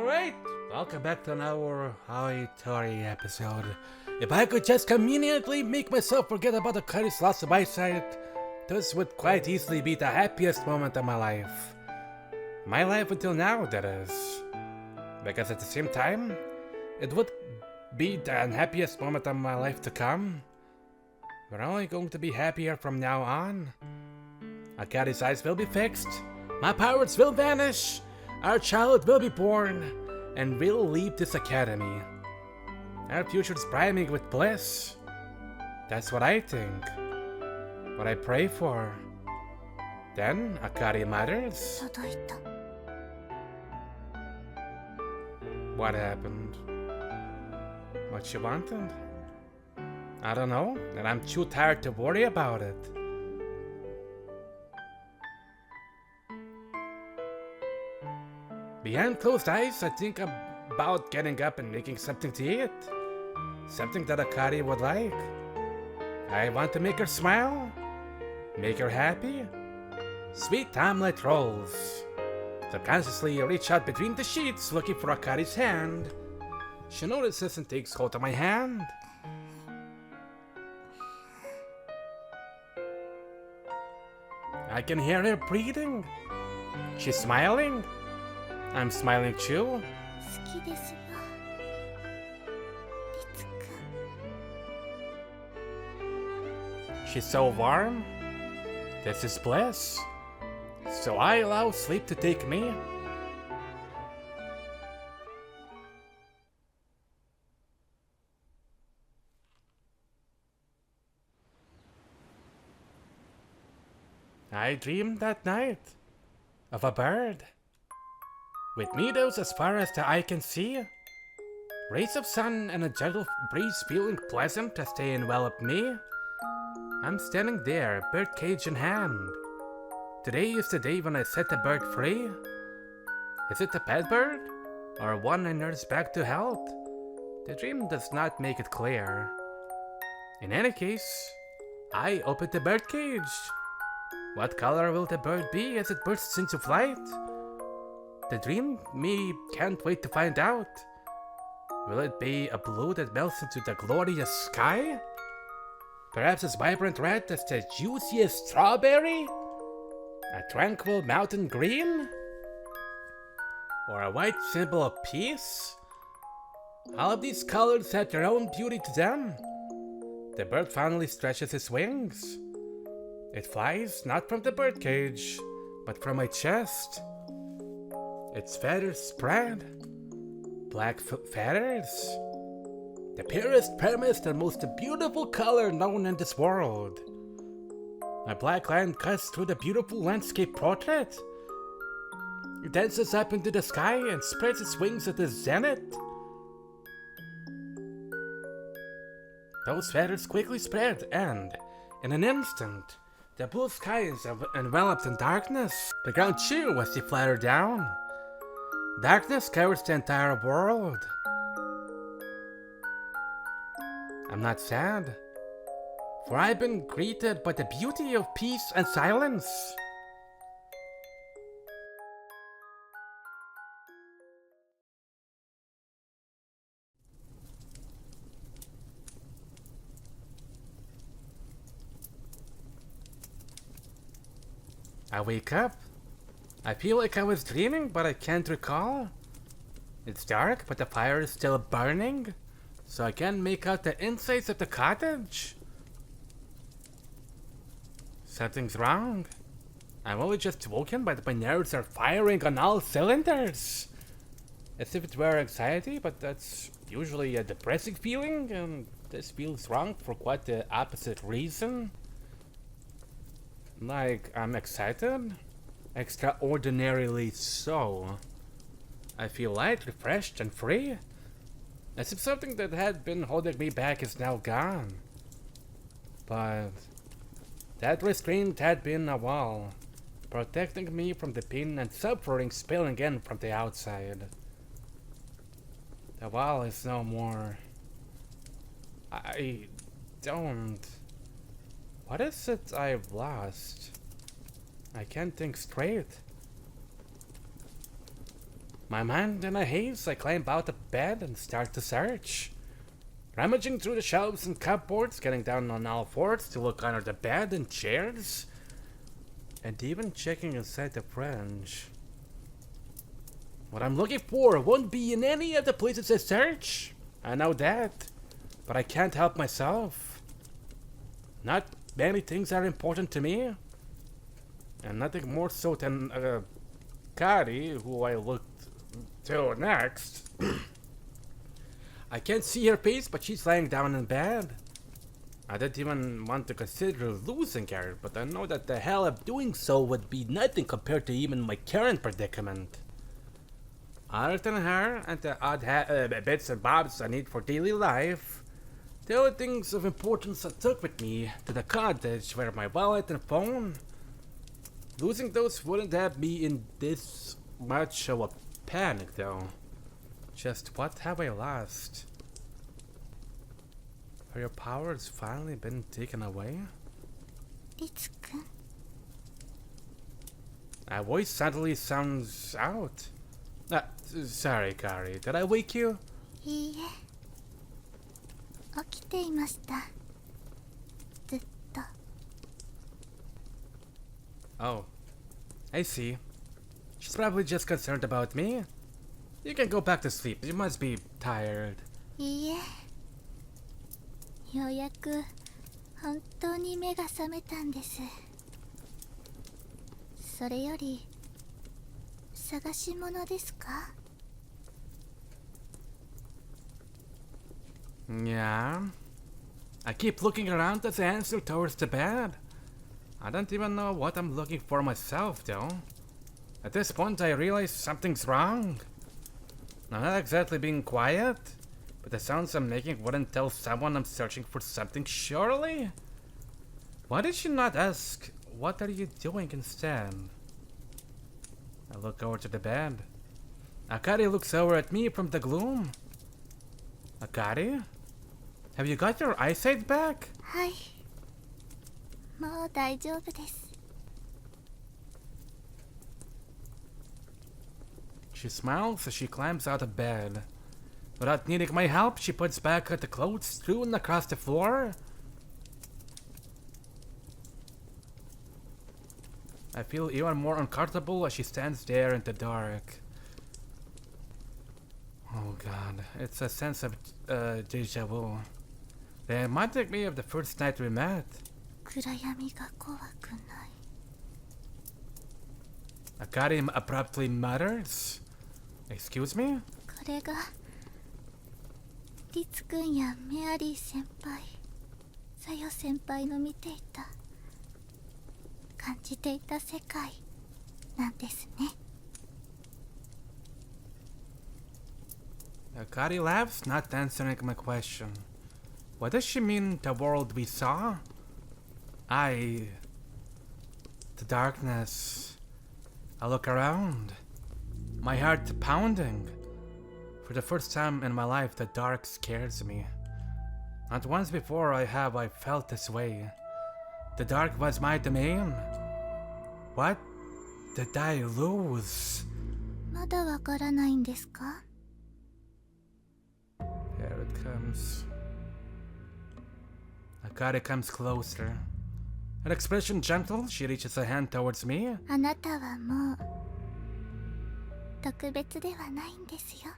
Alright, welcome back to another Aoi Tori episode. If I could just conveniently make myself forget about the Kari's loss of eyesight, this would quite easily be the happiest moment of my life. My life until now, that is. Because at the same time, it would be the unhappiest moment of my life to come. We're only going to be happier from now on. Akari's eyes will be fixed, my powers will vanish, our child will be born, and we'll leave this academy. Our future's brimming with bliss. That's what I think. What I pray for. Then, Akari matters. What happened? What she wanted? I don't know, and I'm too tired to worry about it. Behind closed eyes, I think about getting up and making something to eat. Something that Akari would like. I want to make her smile. Make her happy. Sweet omelette rolls. Subconsciously, I reach out between the sheets looking for Akari's hand. She notices and takes hold of my hand. I can hear her breathing. She's smiling. I'm smiling too. She's so warm. This is bliss. So I allow sleep to take me. I dreamed that night of a bird. With meadows as far as the eye can see, rays of sun and a gentle breeze feeling pleasant as they envelop me. I'm standing there, birdcage in hand. Today is the day when I set the bird free. Is it a pet bird, or one I nurse back to health? The dream does not make it clear. In any case, I open the birdcage. What color will the bird be as it bursts into flight? The dream me can't wait to find out. Will it be a blue that melts into the glorious sky? Perhaps as vibrant red as the juiciest strawberry? A tranquil mountain green? Or a white symbol of peace? All of these colors have their own beauty to them. The bird finally stretches its wings. It flies not from the birdcage, but from my chest. Its feathers spread. Black feathers. The purest, firmest, and most beautiful color known in this world. My black line cuts through the beautiful landscape portrait. It dances up into the sky and spreads its wings at the zenith. Those feathers quickly spread and, in an instant, the blue sky is enveloped in darkness. The ground too as they flutter down. Darkness covers the entire world. I'm not sad, for I've been greeted by the beauty of peace and silence. I wake up. I feel like I was dreaming, but I can't recall. It's dark, but the fire is still burning, so I can't make out the insides of the cottage. Something's wrong. I'm only just woken, but my nerves are firing on all cylinders. As if it were anxiety, but that's usually a depressing feeling, and this feels wrong for quite the opposite reason. Like, I'm excited. Extraordinarily so. I feel light, refreshed, and free. As if something that had been holding me back is now gone. But that restraint had been a wall, protecting me from the pain and suffering spilling in from the outside. The wall is no more. I don't. What is it I've lost? I can't think straight. My mind in a haze, I climb out of bed and start to search. Rummaging through the shelves and cupboards, getting down on all fours to look under the bed and chairs, and even checking inside the fridge. What I'm looking for won't be in any of the places I search. I know that, but I can't help myself. Not many things are important to me, and nothing more so than Kari, who I looked to next. I can't see her face, but she's lying down in bed. I didn't even want to consider losing her, but I know that the hell of doing so would be nothing compared to even my current predicament. Other than her and the odd bits and bobs I need for daily life, the only things of importance I took with me to the cottage were my wallet and phone. Losing those wouldn't have me in this much of a panic though. Just what have I lost? Have your powers finally been taken away? Ritsu-kun. My voice suddenly sounds out. Sorry, Kari. Did I wake you? いいえ、起きていました。ずっと。Oh, I see. She's probably just concerned about me. You can go back to sleep. You must be tired. いいえ、ようやく本当に目が覚めたんです。それより探し物ですか？ Yeah. I keep looking around as I answer towards the bed. I don't even know what I'm looking for myself, though. At this point, I realize something's wrong. I'm not exactly being quiet, but the sounds I'm making wouldn't tell someone I'm searching for something, surely? Why did she not ask, what are you doing instead? I look over to the bed. Akari looks over at me from the gloom. Akari? Have you got your eyesight back? はい。もう大丈夫です。 She smiles as she climbs out of bed. Without needing my help, she puts back the clothes strewn across the floor. I feel even more uncomfortable as she stands there in the dark. Oh god, it's a sense of deja vu. They reminded me of the first night we met. 暗闇が怖くない。 Akari abruptly mutters. Excuse me? これがリツくんやメアリー先輩、サヨ先輩の見ていた、感じていた世界なんですね。 Akari laughs, not answering my question. What does she mean, the world we saw? The darkness. I look around, my heart pounding. For the first time in my life, the dark scares me. Not once before I felt this way. The dark was my domain. What did I lose? まだわからないんですか？ Here it comes. Akari comes closer. Her expression gentle, she reaches a hand towards me. あなたはもう特別ではないんですよ。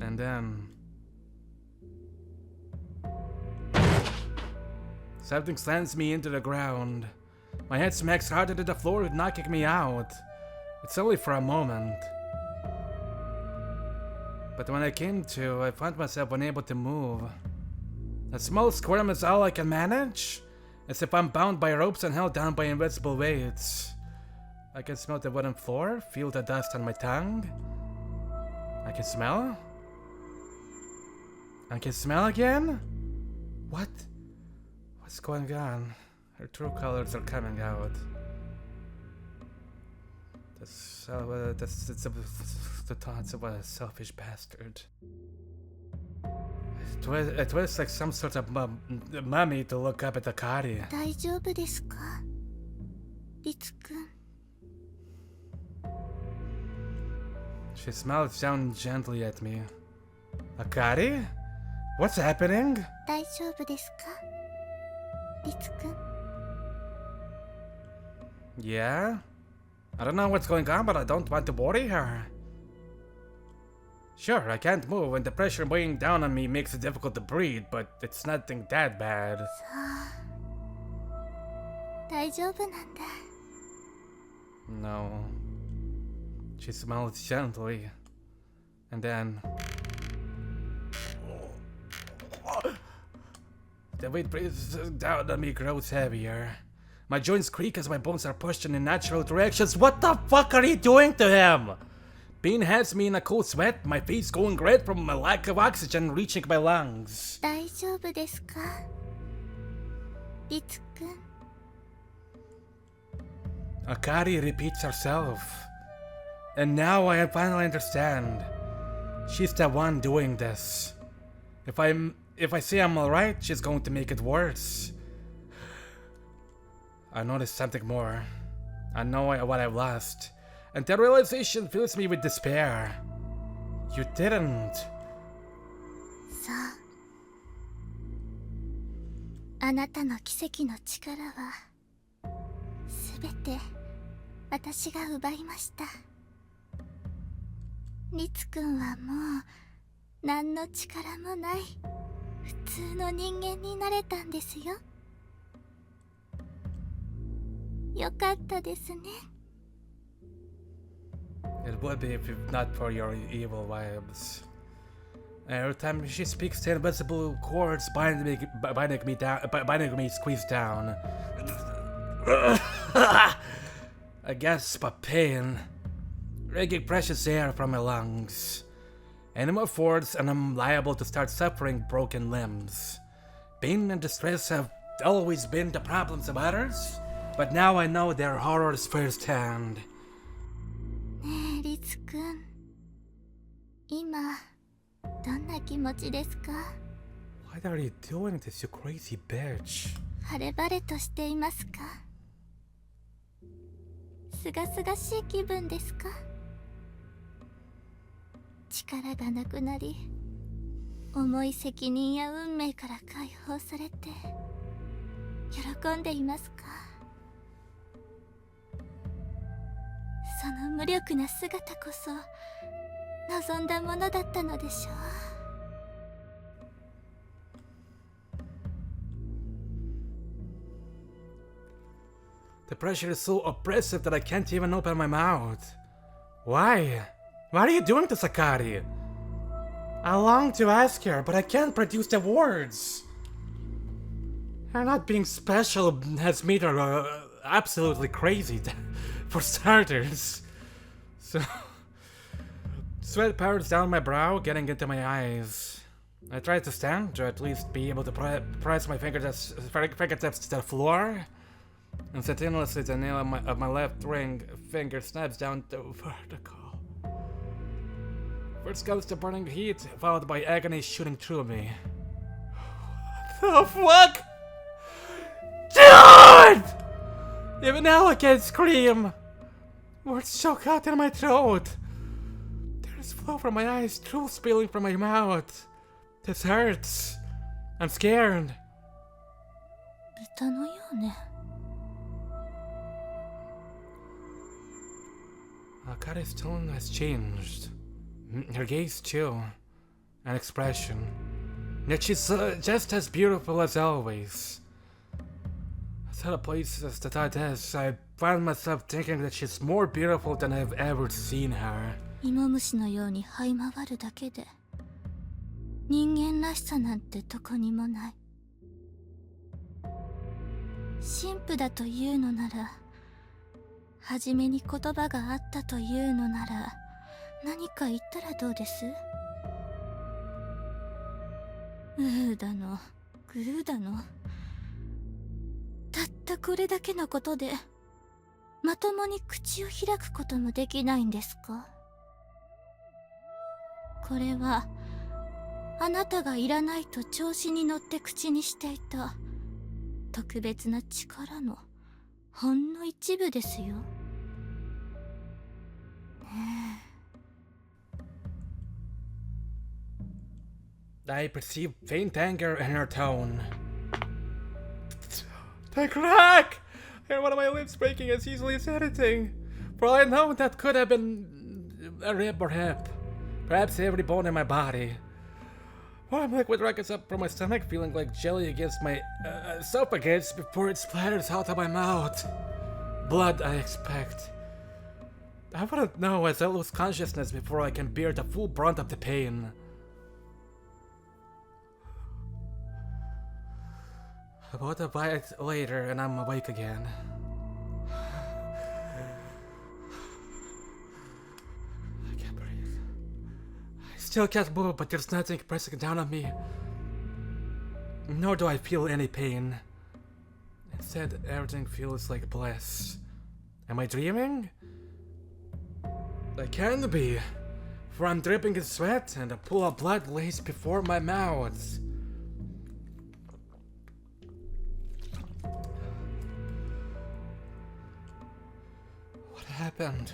And then something slams me into the ground. My head smacks hard into the floor, knocking me out. It's only for a moment. But when I came to, I found myself unable to move. A small squirm is all I can manage, as if I'm bound by ropes and held down by invisible weights. I can smell the wooden floor, feel the dust on my tongue. I can smell? I can smell again? What? What's going on? Her true colors are coming out. That's the thoughts of a selfish bastard. It was like some sort of mummy to look up at Akari. 大丈夫ですか？リツくん。She smiles down gently at me. Akari? What's happening? 大丈夫ですかリツくん。 Yeah? I don't know what's going on, but I don't want to worry her. Sure, I can't move and the pressure weighing down on me makes it difficult to breathe, but it's nothing that bad. そう。大丈夫なんだ。 No. She smiles gently. And then... The weight presses down on me grows heavier. My joints creak as my bones are pushed in unnatural directions. What the fuck are you doing to him? Pain has me in a cold sweat, my face going red from a lack of oxygen reaching my lungs. 大丈夫ですかリツくん。 Akari repeats herself. And now I finally understand. She's the one doing this. If I say I'm alright, she's going to make it worse. I noticed something more. I know what I've lost. And the realization fills me with despair. You didn't. そう。あなたの奇跡の力はすべて私が奪いました。リツくんはもう何の力もない普通の人間になれたんですよ。よかったですね。 It would be if not for your evil vibes. Every time she speaks, the invisible cords binding me squeeze down. I gasp of pain, raking precious air from my lungs. Any more forwards and I'm liable to start suffering broken limbs. Pain and distress have always been the problems of others, but now I know their horrors firsthand. ねえリツくん、今どんな気持ちですか？ What are you doing this, you crazy bitch? 晴れ晴れとしていますか？すがすがしい気分ですか？力がなくなり、重い責任や運命から解放されて喜んでいますか？その無力な姿こそ望んだものだったのでしょう。 The pressure is so oppressive that I can't even open my mouth. Why? What are you doing to Sakari? I long to ask her, but I can't produce the words. Her not being special has made her absolutely crazy, for starters. So, sweat powers down my brow, getting into my eyes. I try to stand to at least be able to press my fingertips to the floor. Instantaneously, the nail of my left ring finger snaps down to vertical. First comes the burning heat, followed by agony shooting through me. What the fuck? Dude! Even now I can't scream. Words choke out in my throat. Tears flow from my eyes, drool spilling from my mouth. This hurts. I'm scared. 豚のようね。 Akari's tone has changed. Her gaze too. An expression. Yet she's just as beautiful as always. At other places that I does, I find myself thinking that she's more beautiful than I've ever seen her. 芋虫のように這い回るだけで人間らしさなんてどこにもない。神父だというのなら、初めに言葉があったというのなら、何か言ったらどうです？うーだの、ぐーだの。たったこれだけのことで、まともに口を開くこともできないんですか？これは、あなたがいらないと調子に乗って口にしていた、特別な力のほんの一部ですよ。ね I perceive faint anger in her tone. The crack! I hear one of my lips breaking as easily as anything. For all I know, that could have been a rib or hip. Perhaps every bone in my body. Warm liquid rockets up from my stomach, feeling like jelly against my esophagus before it splatters out of my mouth. Blood, I expect. I wouldn't know as I lose consciousness before I can bear the full brunt of the pain. About a bite later, and I'm awake again. I can't breathe. I still can't move, but there's nothing pressing down on me. Nor do I feel any pain. Instead, everything feels like bliss. Am I dreaming? I can be, for I'm dripping in sweat and a pool of blood lays before my mouth. What happened?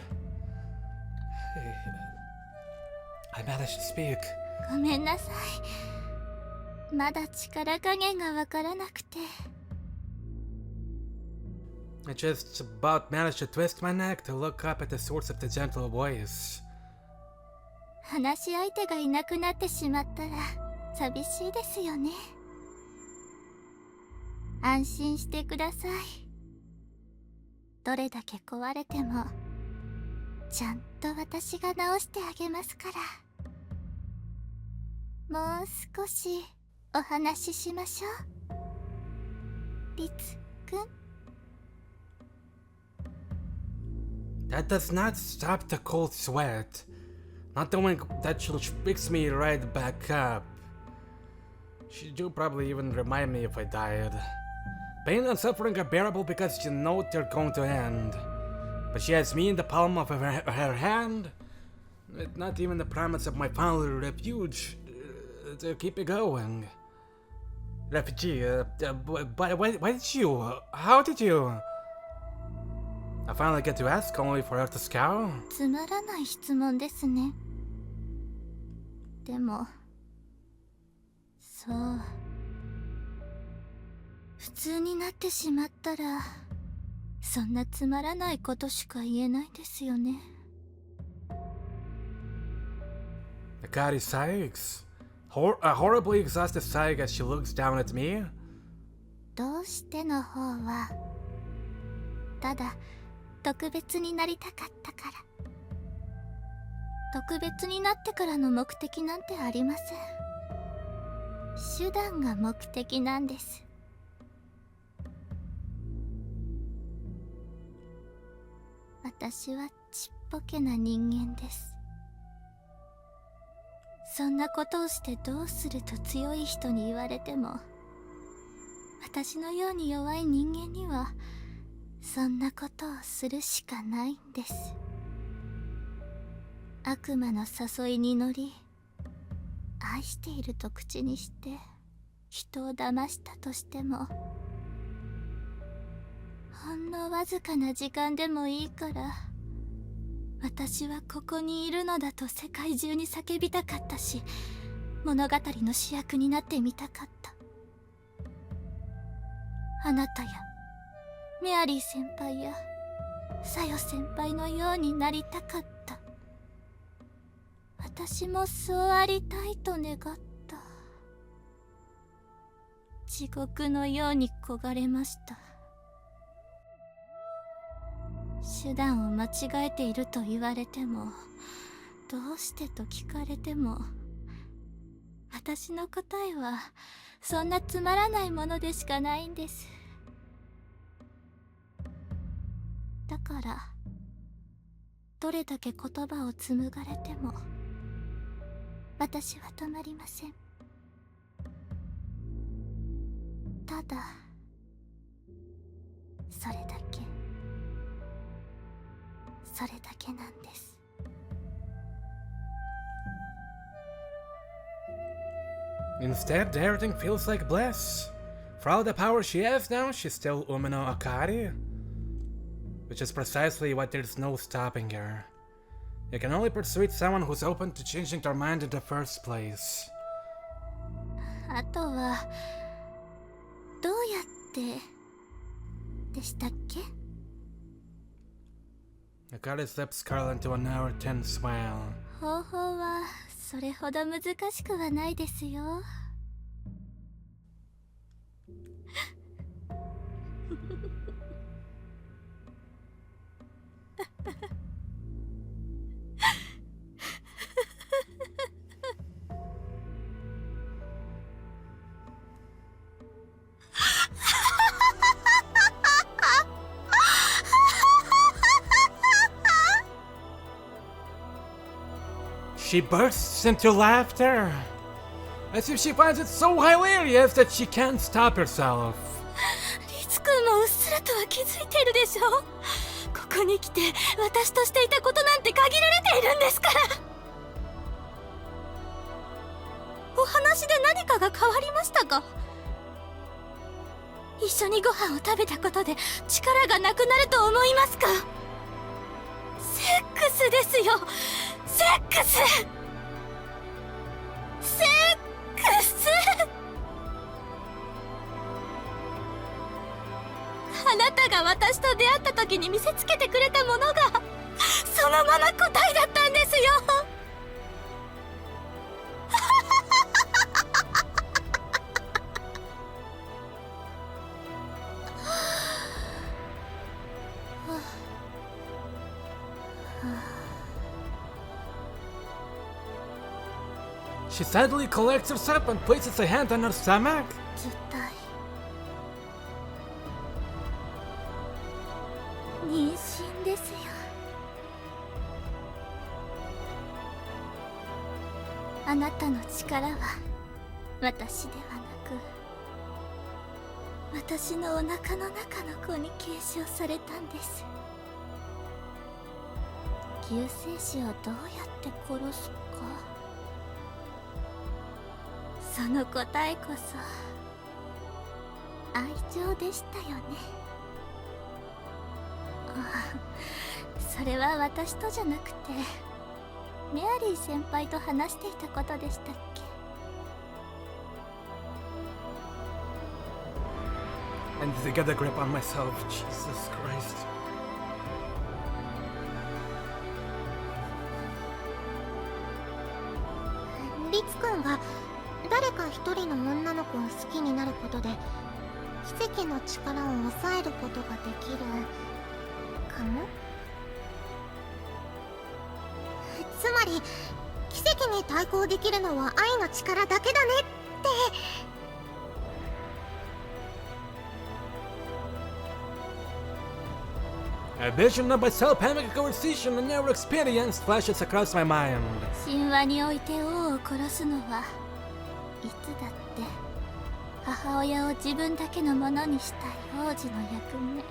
I managed to speak. ごめんなさい。まだ力加減がわからなくて。I just about managed to twist my neck to look up at the source of the gentle voice. 話し相手がいなくなってしまったら寂しいですよね。安心してください。どれだけ壊れてもちゃんと私が直してあげますから。もう少しお話ししましょう。リツくん。That does not stop the cold sweat. Not knowing that she'll fix me right back up. She do probably even remind me if I died. Pain and suffering are bearable because you know they're going to end. But she has me in the palm of her hand. Not even the promise of my final refuge to keep me going. Refugee, why did you? How did you? I finally get to ask only for her to scowl. つまらない質問ですね。でも、そう。普通になってしまったら、そんなつまらないことしか言えないですよね。Akari sighs. A horribly exhausted sigh as she looks down at me. どうしての方は、ただ、特別になりたかったから。特別になってからの目的なんてありません。手段が目的なんです。私はちっぽけな人間です。そんなことをしてどうすると強い人に言われても、私のように弱い人間にはそんなことをするしかないんです。悪魔の誘いに乗り、愛していると口にして人を騙したとしても、ほんのわずかな時間でもいいから私はここにいるのだと世界中に叫びたかったし、物語の主役になってみたかった。あなたやメアリー先輩やサヨ先輩のようになりたかった。私もそうありたいと願った。地獄のように焦がれました。手段を間違えていると言われても、どうしてと聞かれても、私の答えはそんなつまらないものでしかないんです。だからどれだけ言葉を紡がれても私は止まりません。ただそれだけ、それだけなんです。Instead, everything feels like bliss. For all the power she has now, she's still Umino Akari. Which is precisely what there's no stopping her. You can only persuade someone who's open to changing their mind in the first place. あとはどうやってでしたっけ？ I got his lips curl into a narrow, tense smile. 方法はそれほど難しくはないですよ。She bursts into laughter, as if she finds it so hilarious that she can't stop herself. リツ君もうっすらとは気づいているでしょ。ここに来て私としていたことなんて限られているんですから。お話で何かが変わりましたか？一緒にご飯を食べたことで力がなくなると思いますか？セックスですよ、セックス、セックス。あなたが私と出会った時に見せつけてくれたものがそのまま答えだったんですよ。She suddenly collects herself and places a hand on her stomach. 絶対妊娠ですよ。あなたの力は私ではなく私のお腹の中の子に継承されたんです。救世主をどうやって殺すか、その答えこそ愛情でしたよね。ああ、それは私とじゃなくてメアリー先輩と話していたことでしたっけ？ I need to get a grip on myself. Jesus Christ. リツ君が誰か一人の女の子を好きになることで奇跡の力を抑えることができるかも。つまり奇跡に対抗できるのは愛の力だけだねって。A vision of myselp having a conversation I never experienced flashes across my mind. 神話において王を殺すのはいつだって母親を自分だけのものにしたい王子の役目。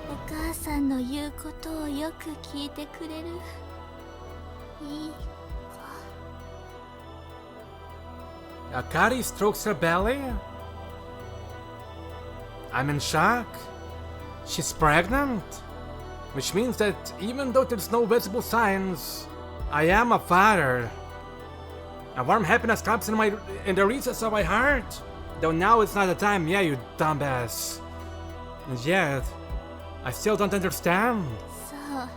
お母さんの言うことをよく聞いてくれるいい子。 Akari strokes her belly. I'm in shock. She's pregnant, which means that even though there's no visible signs, I am a father. A warm happiness drops in the recess of my heart. Though now it's not the time, yeah, you dumbass. And yet, I still don't understand. そう、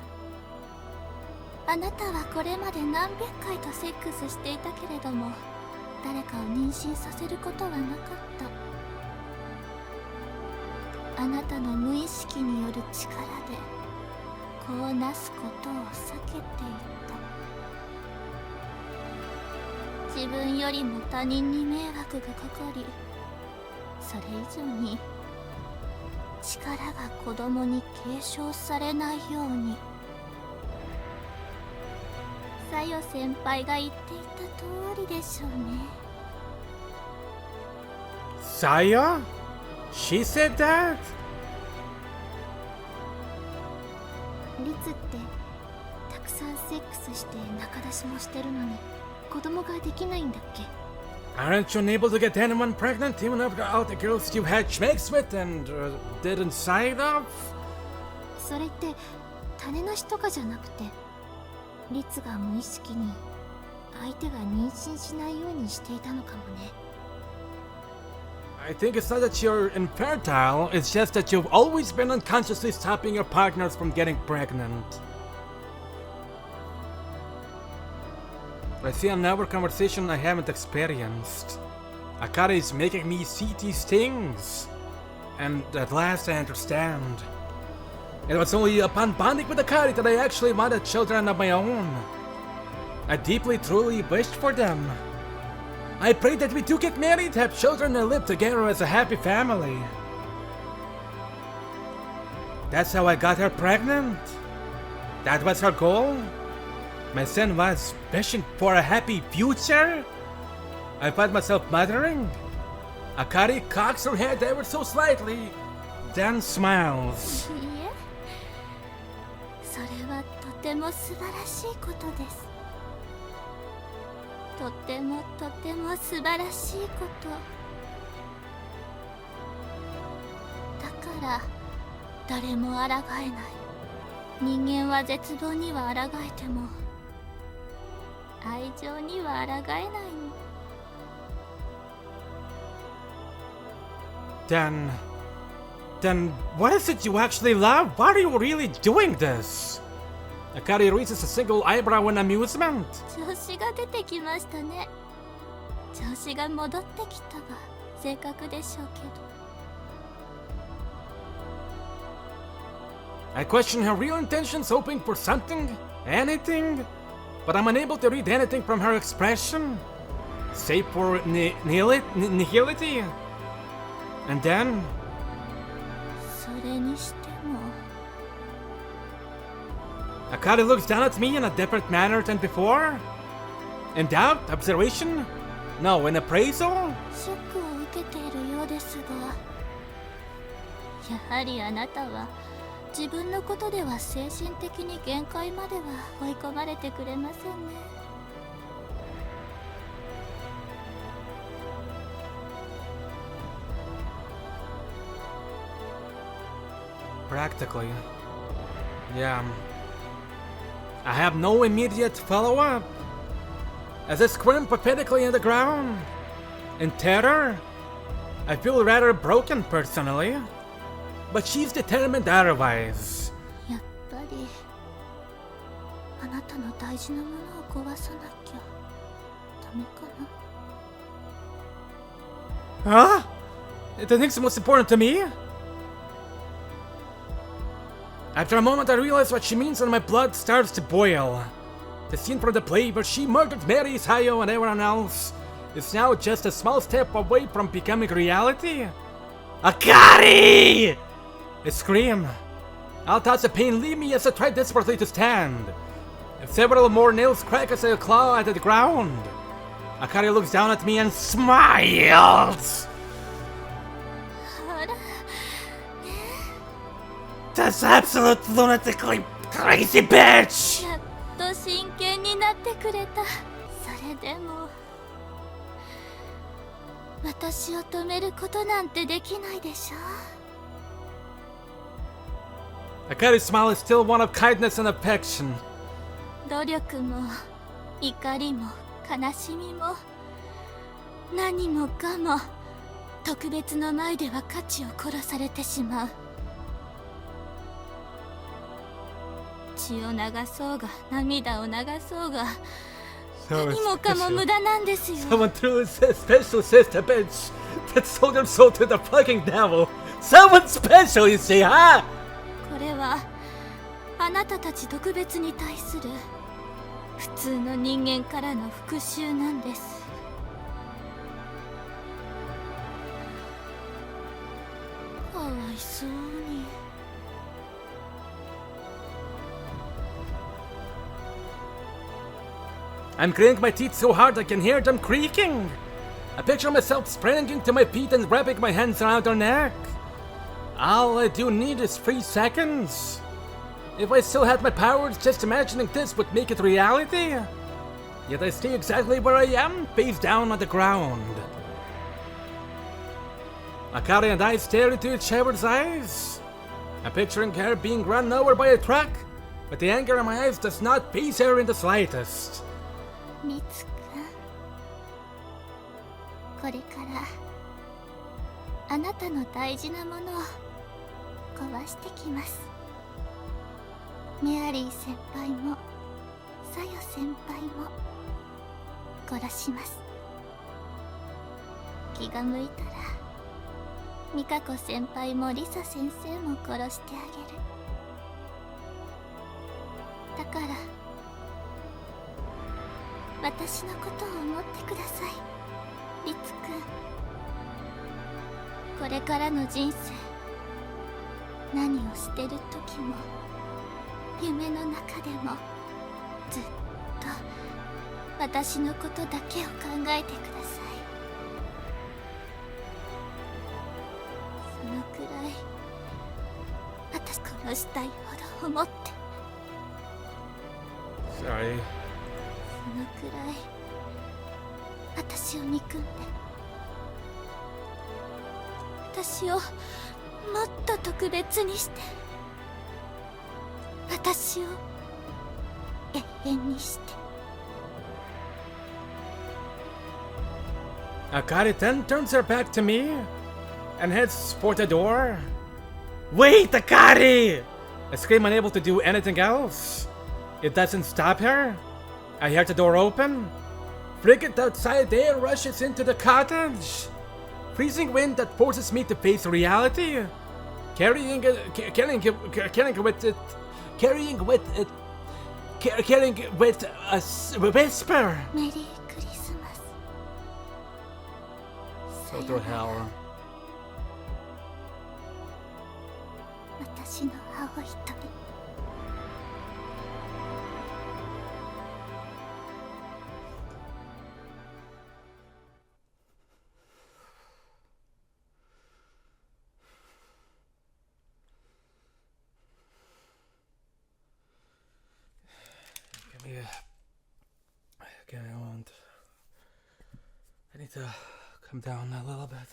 あなたはこれまで何百回とセックスしていたけれども誰かを妊娠させることはなかった。あなたの無意識による力で子をなすことを避けていた。自分よりも他人に迷惑がかかり、それ以上に力が子供に継承されないように。さよ先輩が言っていた通りでしょうね。 Saya? She said that? リツってたくさんセックスして仲出しもしてるのに子供ができないんだっけ？ Aren't you unable to get anyone pregnant even after all the girls you had sex with and did inside of? それって種なしとかじゃなくてリツが無意識に相手が妊娠しないようにしていたのかもね。 I think it's not that you're infertile, it's just that you've always been unconsciously stopping your partners from getting pregnant. I see another conversation I haven't experienced. Akari is making me see these things. And at last I understand. It was only upon bonding with Akari that I actually wanted children of my own. I deeply, truly wished for them. I prayed that we do get married, have children, and live together as a happy family. That's how I got her pregnant. That was her goal. My son was wishing for a happy future. I find myself muttering. Akari cocks her head ever so slightly, then smiles. いいえ、それはとても素晴らしいことです。とてもとても素晴らしいこと。だから誰も抗えない。人間は絶望には抗えても愛情には抗えないの。Then what is it you actually love? Why are you really doing this? Akari raises a single eyebrow in amusement. 調子が出てきましたね。調子が戻ってきたが正確でしょうけど。I question her real intentions, hoping for something, anything, but I'm unable to read anything from her expression, save for nihility. And then, それにしても Akari looks down at me in a different manner than before. In doubt? Observation? No, in appraisal? ショックを受けているようですが、やはりあなたは自分のことでは精神的に限界までは追い込まれてくれませんね。Practically. Yeah. I have no immediate follow-up. As I squirm pathetically in the ground, in terror, I feel rather broken personally. But she's determined otherwise. やっぱりあなたの大事なものを壊さなきゃダメかな。 Huh? The thing's most important to me? After a moment I realize what she means and my blood starts to boil. The scene from the play where she murdered Mary, Hayo, and everyone else is now just a small step away from becoming reality. Akari! I scream. All thoughts of pain leave me as I try desperately to stand. Several more nails crack as I claw at the ground. Akari looks down at me and smiles. あら、 That's absolute lunatically crazy bitch! やっと真剣になってくれた。それでも私を止めることなんてできないでしょ。 Akari's smile is still one of kindness and affection. 努力も怒りも悲しみも何もかも特別の前では価値を殺されてしまう。血を流そうが涙を流そうが何もかも無駄なんですよ。 Someone threw a special sister bitch that sold her soul to the fucking devil. Someone special, you see, huh? これはあなたたち特別に対する普通の人間からの復讐なんです。かわいそうに。 I'm gritting my teeth so hard I can hear them creaking. I picture myself springing to my feet and wrapping my hands around her neck. All I do need is 3 seconds. If I still had my powers, just imagining this would make it reality. Yet I stay exactly where I am, face down on the ground. Akari and I stare into each other's eyes. I'm picturing her being run over by a truck, but the anger in my eyes does not please her in the slightest. リツくん、これからあなたの大事なものを壊してきます。メアリー先輩もサヨ先輩も殺します。気が向いたらミカコ先輩もリサ先生も殺してあげる。だから私のことを思ってください、リツくん。これからの人生、何をしてる時も夢の中でもずっと私のことだけを考えてください。そのくらい私殺したいほど思って、 Sorry. そのくらい私を憎んで、私をもっと特別にして、私を永遠にして。 Akari then turns her back to me and heads for the door. Wait, Akari! I scream, unable to do anything else. It doesn't stop her. I hear the door open. Frigate outside there rushes into the cottage. Freezing wind that forces me to face reality. Carrying with a whisper. メリークリスマス。 Go to hell. 私の青い鳥。I need to come down a little bit.